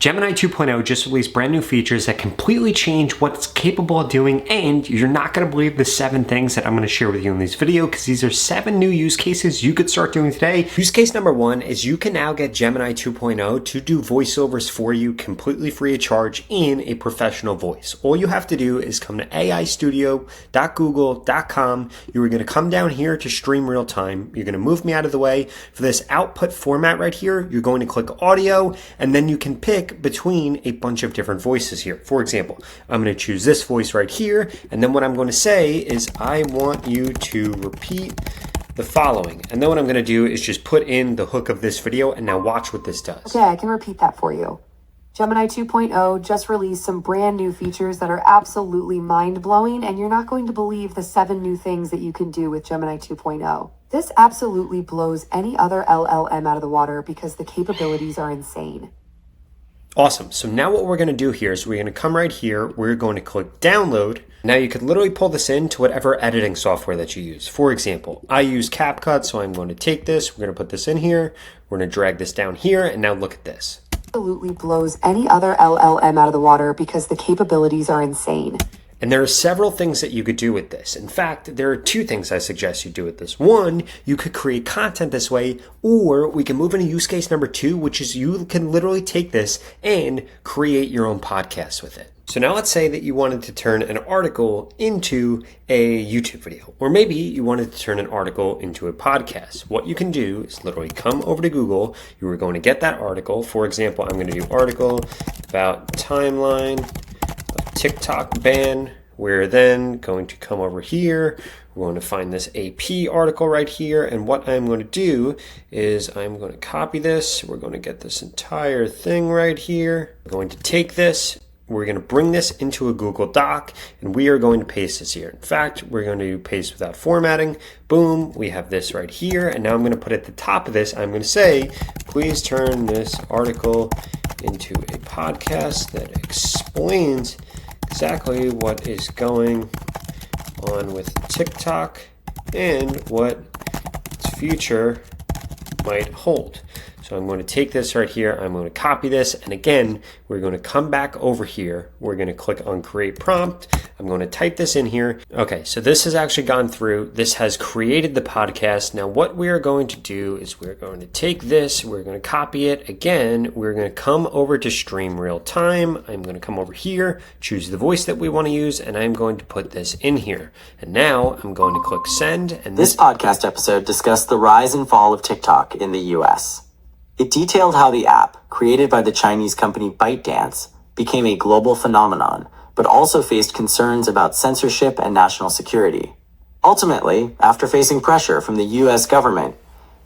Gemini 2.0 just released brand new features that completely change what it's capable of doing, and you're not going to believe the 7 things that I'm going to share with you in this video, because these are 7 new use cases you could start doing today. Use case number 1 is you can now get Gemini 2.0 to do voiceovers for you completely free of charge in a professional voice. All you have to do is come to aistudio.google.com. You are going to come down here to stream real time. You're going to move me out of the way. For this output format right here, you're going to click audio, and then you can pick between a bunch of different voices here. For example, I'm going to choose this voice right here, and then what I'm going to say is, I want you to repeat the following. And then what I'm going to do is just put in the hook of this video, and now watch what this does. Okay, I can repeat that for you. Gemini 2.0 just released some brand new features that are absolutely mind-blowing, and you're not going to believe the 7 new things that you can do with Gemini 2.0. This absolutely blows any other LLM out of the water because the capabilities are insane. Awesome. So now what we're going to do here is we're going to come right here. We're going to click download. Now you could literally pull this into whatever editing software that you use. For example, I use CapCut, so I'm going to take this. We're going to put this in here. We're going to drag this down here, and now look at this. Absolutely blows any other LLM out of the water because the capabilities are insane. And there are several things that you could do with this. In fact, there are 2 things I suggest you do with this. 1, you could create content this way, or we can move into use case number 2, which is you can literally take this and create your own podcast with it. So now let's say that you wanted to turn an article into a YouTube video, or maybe you wanted to turn an article into a podcast. What you can do is literally come over to Google. You are going to get that article. For example, I'm going to do article about timeline TikTok ban. We're then going to come over here. We're going to find this AP article right here. And what I'm going to do is I'm going to copy this. We're going to get this entire thing right here. We're going to take this. We're going to bring this into a Google Doc, and we are going to paste this here. In fact, we're going to paste without formatting. Boom, we have this right here. And now I'm going to put at the top of this, I'm going to say, please turn this article into a podcast that explains exactly what is going on with TikTok and what its future might hold. So I'm going to take this right here, I'm going to copy this, and again, we're going to come back over here. We're going to click on create prompt. I'm going to type this in here. Okay, so this has actually gone through. This has created the podcast. Now what we are going to do is we're going to take this, we're going to copy it. Again, we're going to come over to stream real time. I'm going to come over here, choose the voice that we want to use, and I'm going to put this in here. And now I'm going to click send. And this podcast episode discussed the rise and fall of TikTok in the US. It detailed how the app, created by the Chinese company ByteDance, became a global phenomenon, but also faced concerns about censorship and national security. Ultimately, after facing pressure from the US government,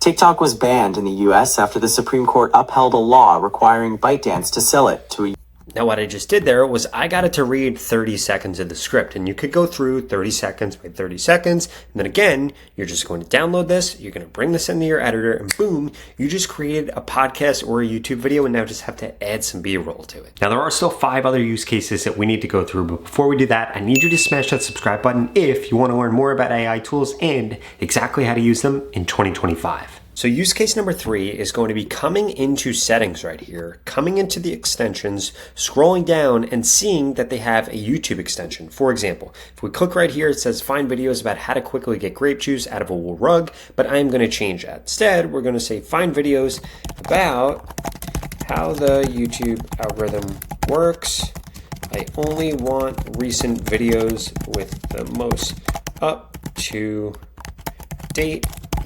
TikTok was banned in the US after the Supreme Court upheld a law requiring ByteDance to sell it to a Now what I just did there was I got it to read 30 seconds of the script, and you could go through 30 seconds by 30 seconds, and then again, you're just going to download this, you're going to bring this into your editor, and boom, you just created a podcast or a YouTube video, and now just have to add some B-roll to it. Now there are still 5 other use cases that we need to go through, but before we do that, I need you to smash that subscribe button if you want to learn more about AI tools and exactly how to use them in 2025. So use case number 3 is going to be coming into settings right here, coming into the extensions, scrolling down and seeing that they have a YouTube extension. For example, if we click right here, it says find videos about how to quickly get grape juice out of a wool rug, but I'm going to change that. Instead, we're going to say find videos about how the YouTube algorithm works. I only want recent videos with the most up-to-date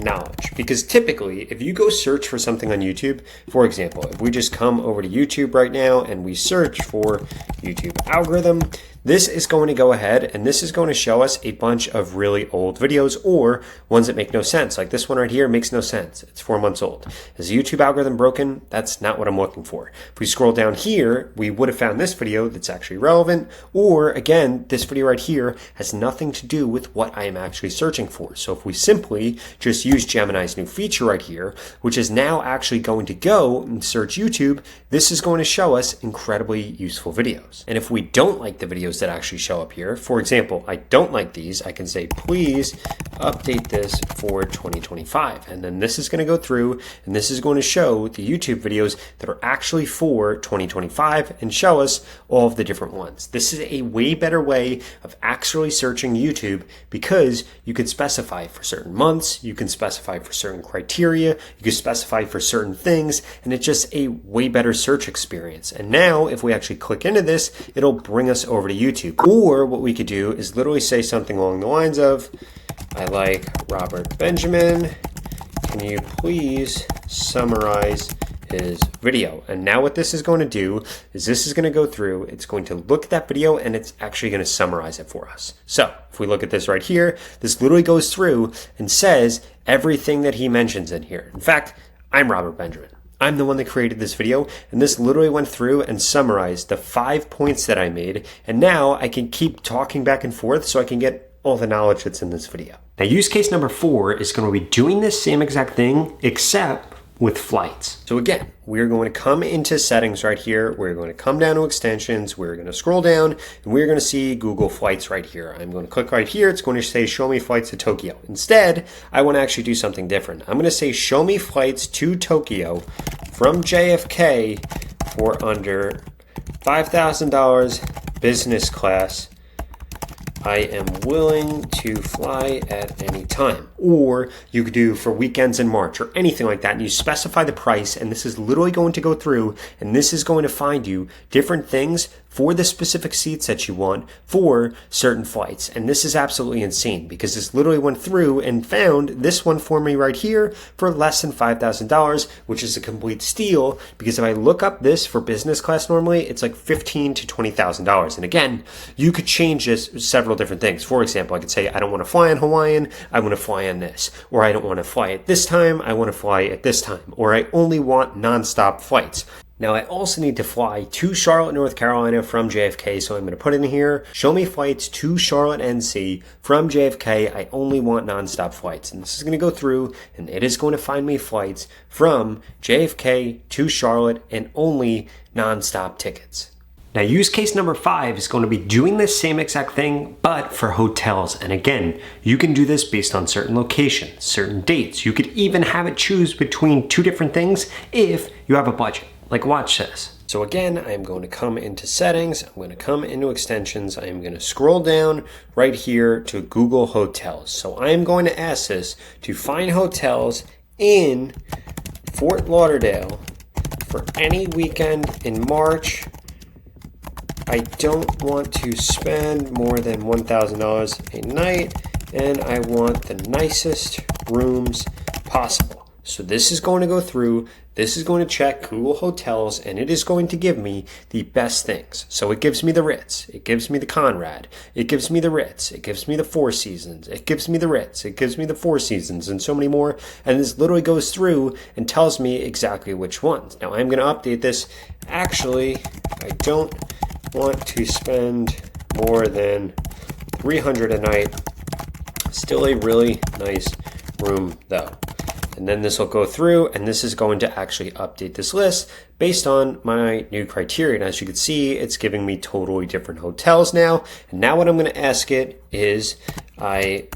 knowledge, because typically if you go search for something on YouTube, for example, if we just come over to YouTube right now and we search for YouTube algorithm, this is going to go ahead and this is going to show us a bunch of really old videos or ones that make no sense. Like this one right here makes no sense. It's 4 months old. Is the YouTube algorithm broken? That's not what I'm looking for. If we scroll down here, we would have found this video that's actually relevant, or again, this video right here has nothing to do with what I am actually searching for. So if we simply just use Gemini's new feature right here, which is now actually going to go and search YouTube, this is going to show us incredibly useful videos. videos. And if we don't like the videos that actually show up here, for example, I don't like these, I can say, please update this for 2025. And then this is going to go through and this is going to show the YouTube videos that are actually for 2025 and show us all of the different ones. This is a way better way of actually searching YouTube because you can specify for certain months, you can specify for certain criteria, you can specify for certain things, and it's just a way better search experience. And now if we actually click into this, it'll bring us over to YouTube. Or what we could do is literally say something along the lines of, I like Robert Benjamin. Can you please summarize his video? And now what this is going to do is this is going to go through, it's going to look at that video and it's actually going to summarize it for us. So if we look at this right here, this literally goes through and says everything that he mentions in here. In fact, I'm Robert Benjamin. I'm the one that created this video, and this literally went through and summarized the 5 points that I made, and now I can keep talking back and forth so I can get all the knowledge that's in this video. Now, use case number 4 is going to be doing this same exact thing, except with flights. So again, we're going to come into settings right here. We're going to come down to extensions. We're going to scroll down and we're going to see Google Flights right here. I'm going to click right here. It's going to say show me flights to Tokyo. Instead, I want to actually do something different. I'm going to say show me flights to Tokyo from JFK for under $5,000 business class. I am willing to fly at any time. Or you could do for weekends in March or anything like that. And you specify the price and this is literally going to go through and this is going to find you different things for the specific seats that you want for certain flights. And this is absolutely insane because this literally went through and found this one for me right here for less than $5,000, which is a complete steal because if I look up this for business class normally, it's like $15,000 to $20,000. And again, you could change this several different things. For example, I could say, I don't want to fly in Hawaiian, I want to fly on this. Or I don't want to fly at this time, I want to fly at this time. Or I only want nonstop flights. Now, I also need to fly to Charlotte, North Carolina from JFK, so I'm going to put in here, show me flights to Charlotte, NC from JFK. I only want nonstop flights. And this is going to go through, and it is going to find me flights from JFK to Charlotte and only nonstop tickets. Now, use case number 5 is going to be doing this same exact thing, but for hotels. And again, you can do this based on certain locations, certain dates. You could even have it choose between 2 different things if you have a budget. Like watch this. So again, I'm going to come into settings. I'm going to come into extensions. I am going to scroll down right here to Google Hotels. So I am going to ask this to find hotels in Fort Lauderdale for any weekend in March. I don't want to spend more than $1,000 a night, and I want the nicest rooms possible. So this is going to go through, this is going to check Google Hotels, and it is going to give me the best things. So it gives me the Ritz, it gives me the Conrad, it gives me the Ritz, it gives me the Four Seasons, it gives me the Ritz, it gives me the Four Seasons, and so many more. And this literally goes through and tells me exactly which ones. Now I'm going to update this. Actually, I don't want to spend more than $300 a night. Still a really nice room though. And then this will go through and this is going to actually update this list based on my new criteria. And as you can see, it's giving me totally different hotels now. And now what I'm going to ask it is, I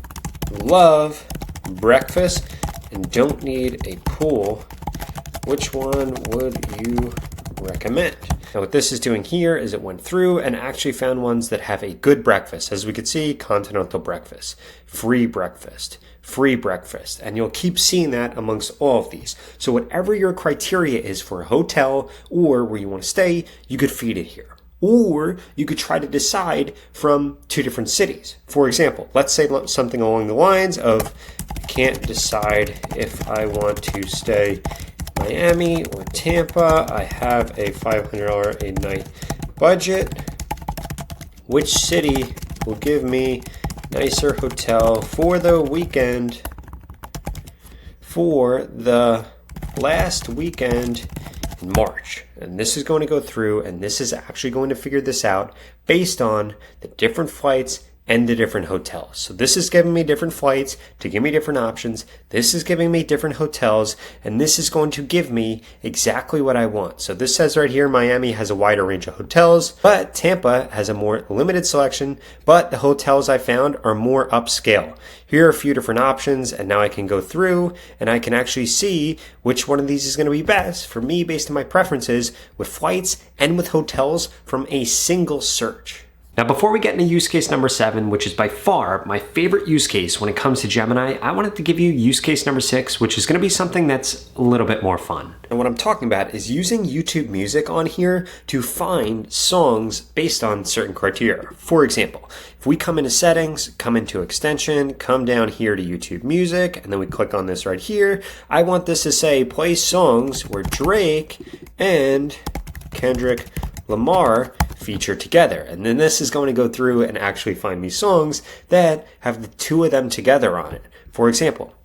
love breakfast and don't need a pool. Which one would you recommend? Now what this is doing here is it went through and actually found ones that have a good breakfast. As we could see, continental breakfast, free breakfast, and you'll keep seeing that amongst all of these. So whatever your criteria is for a hotel or where you want to stay, you could feed it here. Or you could try to decide from 2 different cities. For example, let's say something along the lines of, can't decide if I want to stay Miami or Tampa. I have a $500 a night budget. Which city will give me nicer hotel for the weekend, for the last weekend in March? And this is going to go through and this is actually going to figure this out based on the different flights and the different hotels. So this is giving me different flights to give me different options. This is giving me different hotels, and this is going to give me exactly what I want. So this says right here, Miami has a wider range of hotels, but Tampa has a more limited selection, but the hotels I found are more upscale. Here are a few different options, and now I can go through and I can actually see which one of these is going to be best for me based on my preferences with flights and with hotels from a single search. Now, before we get into use case number 7, which is by far my favorite use case when it comes to Gemini, I wanted to give you use case number 6, which is going to be something that's a little bit more fun. And what I'm talking about is using YouTube Music on here to find songs based on certain criteria. For example, if we come into settings, come into extension, come down here to YouTube Music, and then we click on this right here, I want this to say play songs where Drake and Kendrick Lamar feature together. And then this is going to go through and actually find me songs that have the two of them together on it. For example,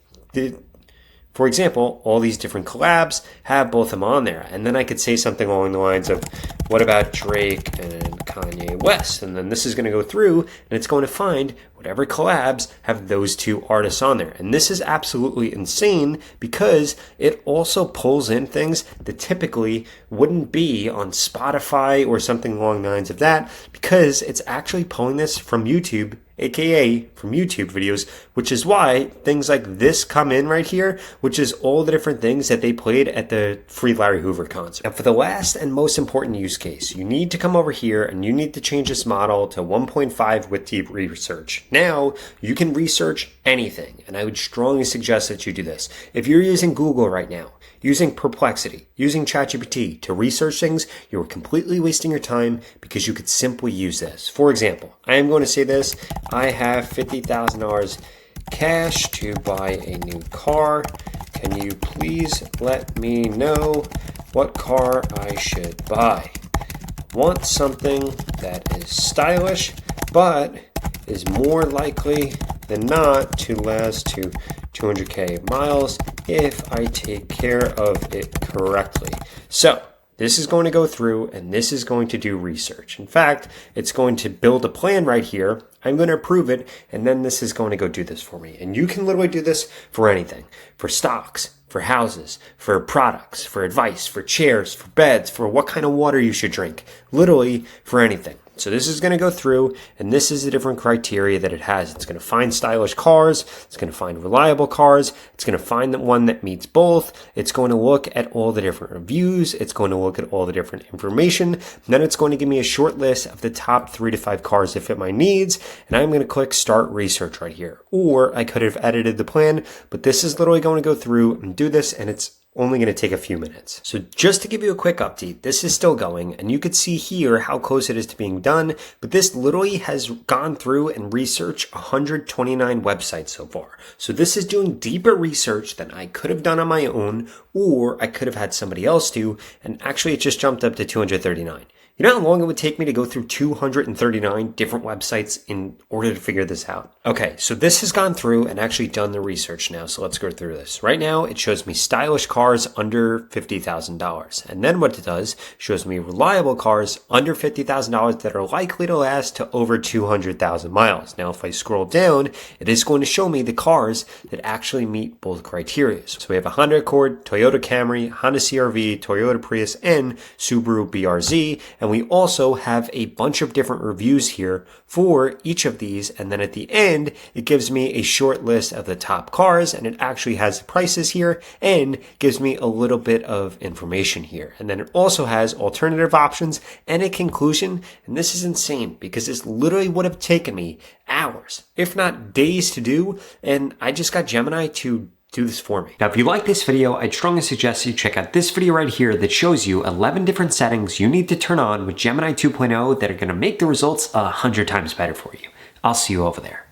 all these different collabs have both of them on there. And then I could say something along the lines of, what about Drake and Kanye West? And then this is going to go through and it's going to find whatever collabs have those two artists on there. And this is absolutely insane because it also pulls in things that typically wouldn't be on Spotify or something along the lines of that, because it's actually pulling this from YouTube, aka from YouTube videos, which is why things like this come in right here, which is all the different things that they played at the Free Larry Hoover concert. Now, for the last and most important use case, you need to come over here and you need to change this model to 1.5 with deep research. Now, you can research anything, and I would strongly suggest that you do this. If you're using Google right now, using Perplexity, using ChatGPT to research things, you're completely wasting your time because you could simply use this. For example, I am going to say this: I have $50,000 cash to buy a new car. Can you please let me know what car I should buy? Want something that is stylish, but is more likely than not to last to 200k miles if I take care of it correctly. So this is going to go through and this is going to do research. In fact, it's going to build a plan right here. I'm going to approve it, and then this is going to go do this for me. And you can literally do this for anything, for stocks, for houses, for products, for advice, for chairs, for beds, for what kind of water you should drink, literally for anything. So this is going to go through, and this is the different criteria that it has. It's going to find stylish cars. It's going to find reliable cars. It's going to find the one that meets both. It's going to look at all the different reviews. It's going to look at all the different information. And then it's going to give me a short list of the top 3 to 5 cars that fit my needs. And I'm going to click Start Research right here. Or I could have edited the plan, but this is literally going to go through and do this, and it's only going to take a few minutes. So just to give you a quick update, this is still going, and you could see here how close it is to being done, but this literally has gone through and researched 129 websites so far. So this is doing deeper research than I could have done on my own, or I could have had somebody else do, and actually it just jumped up to 239. You know how long it would take me to go through 239 different websites in order to figure this out? Okay, so this has gone through and actually done the research now, so let's go through this. Right now, it shows me stylish cars under $50,000. And then what it does, shows me reliable cars under $50,000 that are likely to last to over 200,000 miles. Now, if I scroll down, it is going to show me the cars that actually meet both criteria. So we have a Honda Accord, Toyota Camry, Honda CR-V, Toyota Prius, and Subaru BRZ. And we also have a bunch of different reviews here for each of these. And then at the end, it gives me a short list of the top cars, and it actually has the prices here and gives me a little bit of information here. And then it also has alternative options and a conclusion. And this is insane because this literally would have taken me hours, if not days to do. And I just got Gemini to do this for me. Now, if you like this video, I'd strongly suggest you check out this video right here that shows you 11 different settings you need to turn on with Gemini 2.0 that are going to make the results 100 times better for you. I'll see you over there.